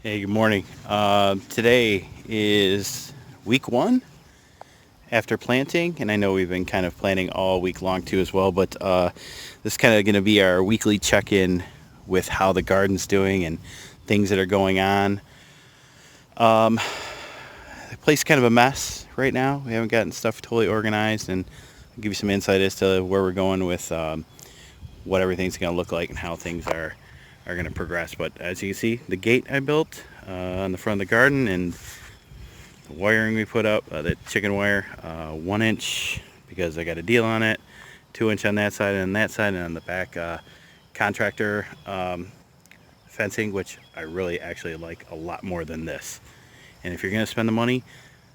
Hey, good morning. Today is week one after planting, and I know we've been kind of planting all week long too as well, but this is kind of going to be our weekly check-in with how the garden's doing and things that are going on. The place is kind of a mess right now. We haven't gotten stuff totally organized, and I'll give you some insight as to where we're going with what everything's going to look like and how things are going to progress. But as you can see, the gate I built on the front of the garden, and the wiring we put up, the chicken wire, 1 inch because I got a deal on it, 2 inch on that side, and on the back contractor fencing, which I really actually like a lot more than this. And if you're going to spend the money,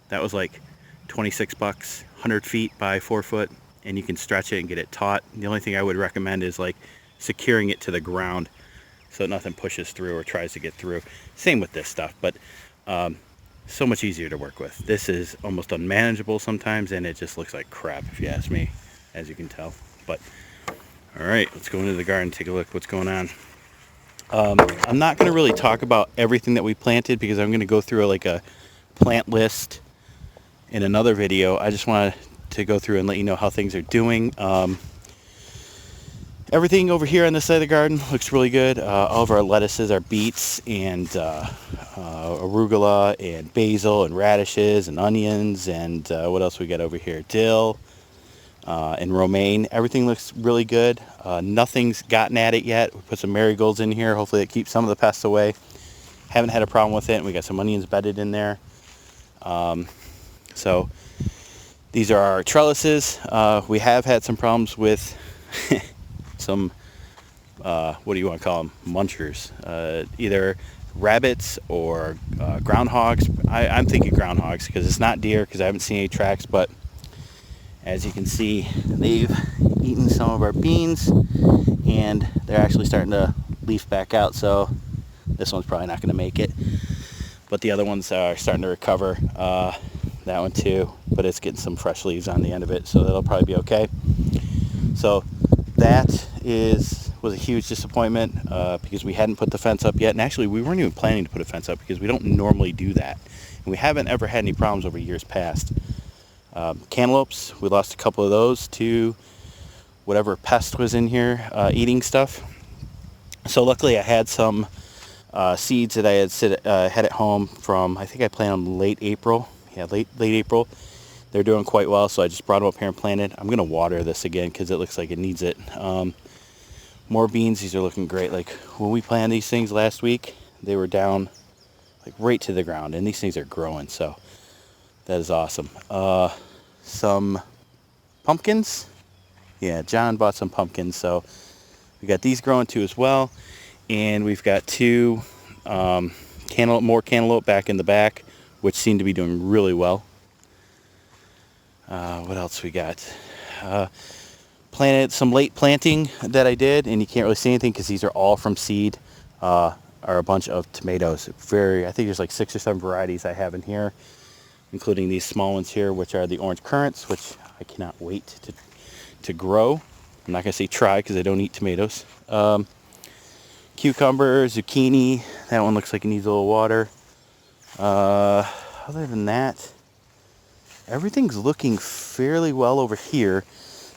that was like 26 bucks, 100 feet by 4 foot, and you can stretch it and get it taut. The only thing I would recommend is like securing it to the ground so nothing pushes through or tries to get through. Same with this stuff, but so much easier to work with. This is almost unmanageable sometimes, and it just looks like crap if you ask me, as you can tell. But all right, let's go into the garden, take a look what's going on. I'm not going to really talk about everything that we planted because I'm going to go through like a plant list in another video. I just wanted to go through and let you know how things are doing. Everything over here on this side of the garden looks really good. All of our lettuces, our beets, and arugula, and basil, and radishes, and onions, and what else we got over here? Dill, and romaine. Everything looks really good. Nothing's gotten at it yet. We put some marigolds in here. Hopefully it keeps some of the pests away. Haven't had a problem with it. And we got some onions bedded in there. So these are our trellises. We have had some problems with some, what do you want to call them? Munchers. Either rabbits or groundhogs. I'm thinking groundhogs because it's not deer because I haven't seen any tracks, but as you can see, they've eaten some of our beans and they're actually starting to leaf back out, so this one's probably not going to make it. But the other ones are starting to recover. That one too, but it's getting some fresh leaves on the end of it, so that'll probably be okay. So that was a huge disappointment because we hadn't put the fence up yet, and actually we weren't even planning to put a fence up because we don't normally do that, and we haven't ever had any problems over years past. Cantaloupes, we lost a couple of those to whatever pest was in here eating stuff. So luckily I had some seeds that I had at home from, I think I planted them late April. Yeah, late April. They're doing quite well, so I just brought them up here and planted. I'm going to water this again because it looks like it needs it. More beans. These are looking great. Like when we planted these things last week, they were down like right to the ground, and these things are growing, so that is awesome. Some pumpkins. Yeah, John bought some pumpkins, so we got these growing too as well. And we've got two more cantaloupe back in the back, which seem to be doing really well. What else we got? Planted some late planting that I did, and you can't really see anything because these are all from seed. Are a bunch of tomatoes. I think there's like 6 or 7 varieties I have in here, including these small ones here, which are the orange currants, which I cannot wait to grow. I'm not going to say try because I don't eat tomatoes. Cucumber, zucchini. That one looks like it needs a little water. Other than that, everything's looking fairly well over here.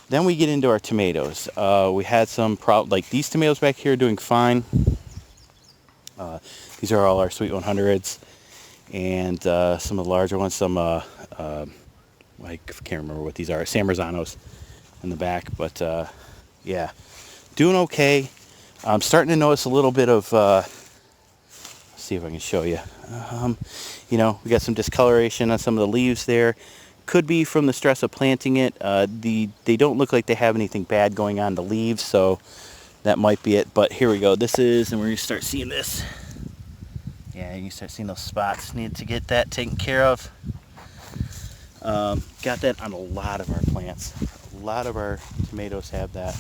Then we get into our tomatoes. We had some like these tomatoes back here are doing fine. These are all our Sweet 100s, and some of the larger ones, some I can't remember what these are, San Marzanos in the back, but yeah, doing okay. I'm starting to notice a little bit of, let's see if I can show you. We got some discoloration on some of the leaves there. Could be from the stress of planting it. They don't look like they have anything bad going on the leaves, so that might be it. But here we go. This is, and we're going to start seeing this. Yeah, you can start seeing those spots. Need to get that taken care of. Got that on a lot of our plants. A lot of our tomatoes have that,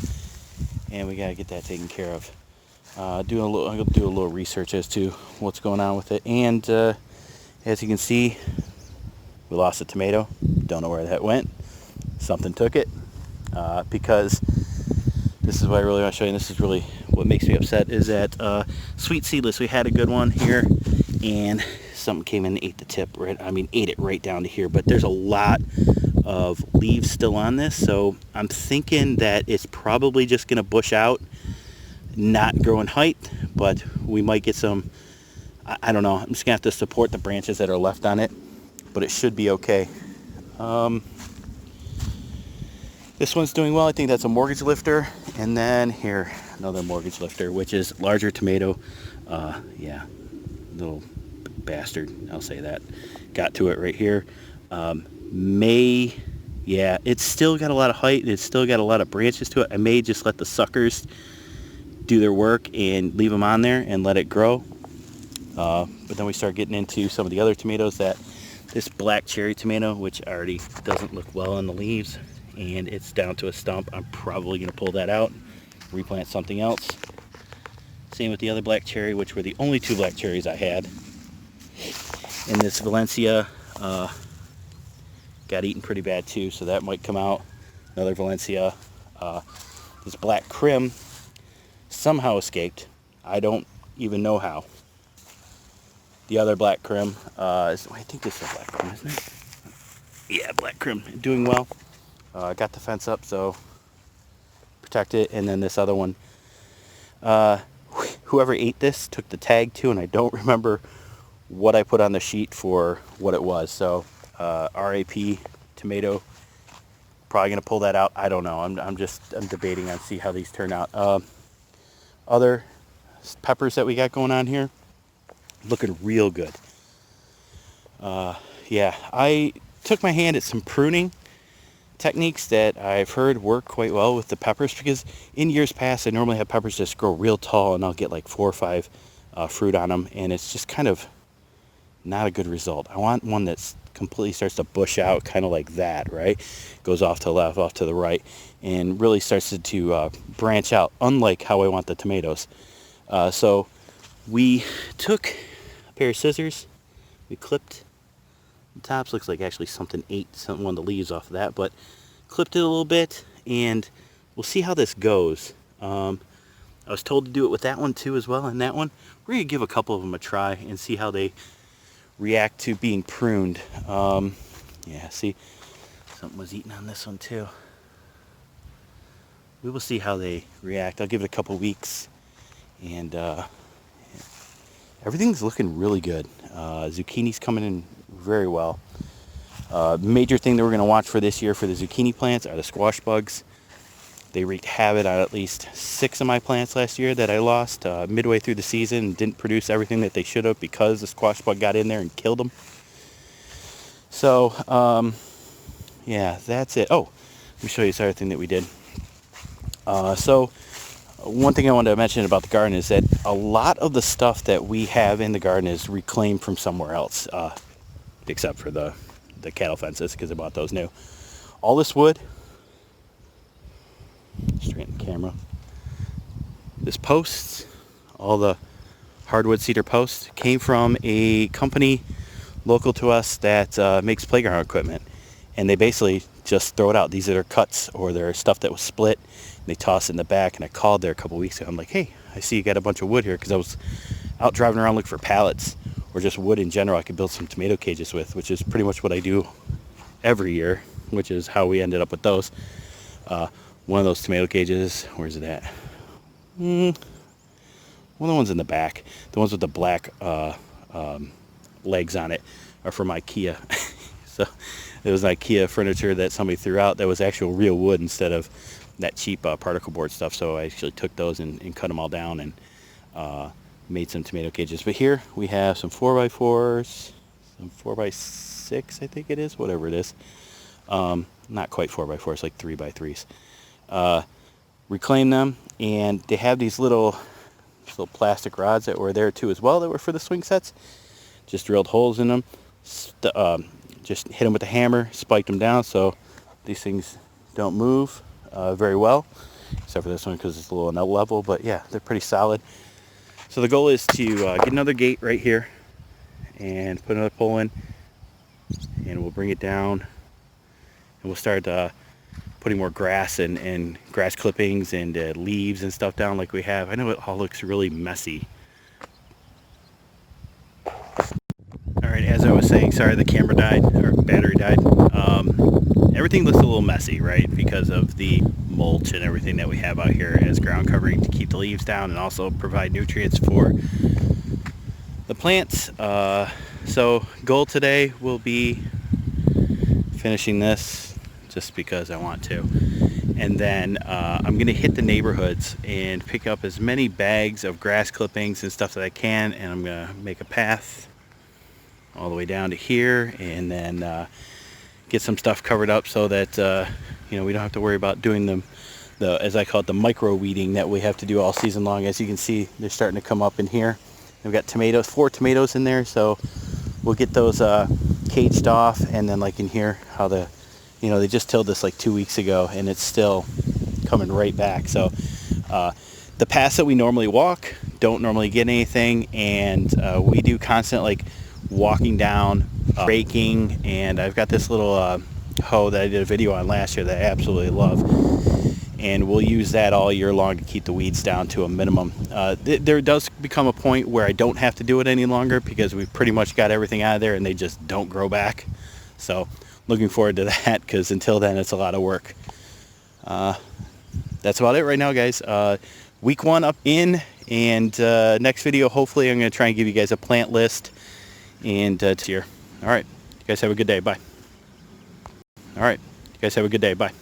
and we got to get that taken care of. I'm going to do a little research as to what's going on with it. And as you can see, we lost a tomato. Don't know where that went. Something took it. Because this is what I really want to show you. And this is really what makes me upset, is that sweet seedless. We had a good one here, and something came in and ate the tip, right? I mean, ate it right down to here. But there's a lot of leaves still on this, so I'm thinking that it's probably just going to bush out, not grow in height, but we might get some, I don't know, I'm just going to have to support the branches that are left on it, but it should be okay. This one's doing well. I think that's a mortgage lifter. And then here, another mortgage lifter, which is larger tomato. Yeah, little bastard, I'll say that. Got to it right here. Yeah, it's still got a lot of height. It's still got a lot of branches to it. I may just let the suckers do their work and leave them on there and let it grow. But then we start getting into some of the other tomatoes. This black cherry tomato, which already doesn't look well on the leaves, and it's down to a stump. I'm probably going to pull that out, replant something else. Same with the other black cherry, which were the only 2 black cherries I had. And this Valencia got eaten pretty bad too, so that might come out. Another Valencia. This black crim somehow escaped. I don't even know how. The other black crim, I think this is a black crim, isn't it? Yeah, black crim, doing well. Got the fence up, so protect it. And then this other one, whoever ate this took the tag too, and I don't remember what I put on the sheet for what it was. So RAP tomato, probably gonna pull that out. I don't know. I'm debating on see how these turn out. Other peppers that we got going on here, looking real good. Yeah, I took my hand at some pruning techniques that I've heard work quite well with the peppers, because in years past I normally have peppers just grow real tall and I'll get like 4 or 5 fruit on them, and it's just kind of not a good result. I want one that's completely starts to bush out, kind of like that, right? Goes off to the left, off to the right, and really starts to branch out, unlike how I want the tomatoes. So we took a pair of scissors, we clipped the tops. Looks like actually something ate one of the leaves off of that, but clipped it a little bit, and we'll see how this goes. I was told to do it with that one too as well, and that one. We're going to give a couple of them a try and see how they react to being pruned. Yeah, see, something was eating on this one too. We will see how they react. I'll give it a couple weeks, and everything's looking really good. Zucchini's coming in very well. Major thing that we're going to watch for this year for the zucchini plants are the squash bugs. They wreaked havoc on at least 6 of my plants last year that I lost midway through the season and didn't produce everything that they should have because the squash bug got in there and killed them. So, yeah, that's it. Oh, let me show you this other thing that we did. So, one thing I wanted to mention about the garden is that a lot of the stuff that we have in the garden is reclaimed from somewhere else, except for the cattle fences, because I bought those new. All this wood, straighten the camera, this posts, all the hardwood cedar posts came from a company local to us that makes playground equipment, and they basically just throw it out. These are their cuts or their stuff that was split, and they toss it in the back. And I called there a couple weeks ago. I'm like, hey, I see you got a bunch of wood here, because I was out driving around looking for pallets or just wood in general I could build some tomato cages with, which is pretty much what I do every year, which is how we ended up with those. One of those tomato cages, where's it at? One of the ones in the back, the ones with the black legs on it, are from IKEA. So it was IKEA furniture that somebody threw out that was actual real wood instead of that cheap particle board stuff. So I actually took those and cut them all down and made some tomato cages. But here we have some 4x4s, some 4x6, I think it is, whatever it is. Not quite 4x4, it's like 3x3s. Reclaim them, and they have these little plastic rods that were there too as well, that were for the swing sets. Just drilled holes in them, just hit them with a hammer, spiked them down so these things don't move very well, except for this one because it's a little level, but yeah, they're pretty solid. So the goal is to get another gate right here and put another pole in, and we'll bring it down, and we'll start putting more grass and grass clippings and leaves and stuff down like we have. I know it all looks really messy. saying, sorry the camera died, or battery died. Everything looks a little messy, right? Because of the mulch and everything that we have out here as ground covering to keep the leaves down and also provide nutrients for the plants. So goal today will be finishing this just because I want to. And then I'm going to hit the neighborhoods and pick up as many bags of grass clippings and stuff that I can, and I'm going to make a path all the way down to here, and then get some stuff covered up so that you know, we don't have to worry about doing the as I call it, the micro weeding that we have to do all season long. As you can see, they're starting to come up in here. We've got tomatoes, 4 tomatoes in there, so we'll get those caged off. And then like in here, how the, you know, they just tilled this like 2 weeks ago and it's still coming right back. So the paths that we normally walk don't normally get anything, and we do constant like walking down, raking, and I've got this little hoe that I did a video on last year that I absolutely love, and we'll use that all year long to keep the weeds down to a minimum. There does become a point where I don't have to do it any longer because we've pretty much got everything out of there and they just don't grow back. So looking forward to that, because until then it's a lot of work. That's about it right now, guys. Week 1 up in, and next video hopefully I'm going to try and give you guys a plant list and it's here. All right, you guys have a good day. Bye. All right, you guys have a good day. Bye.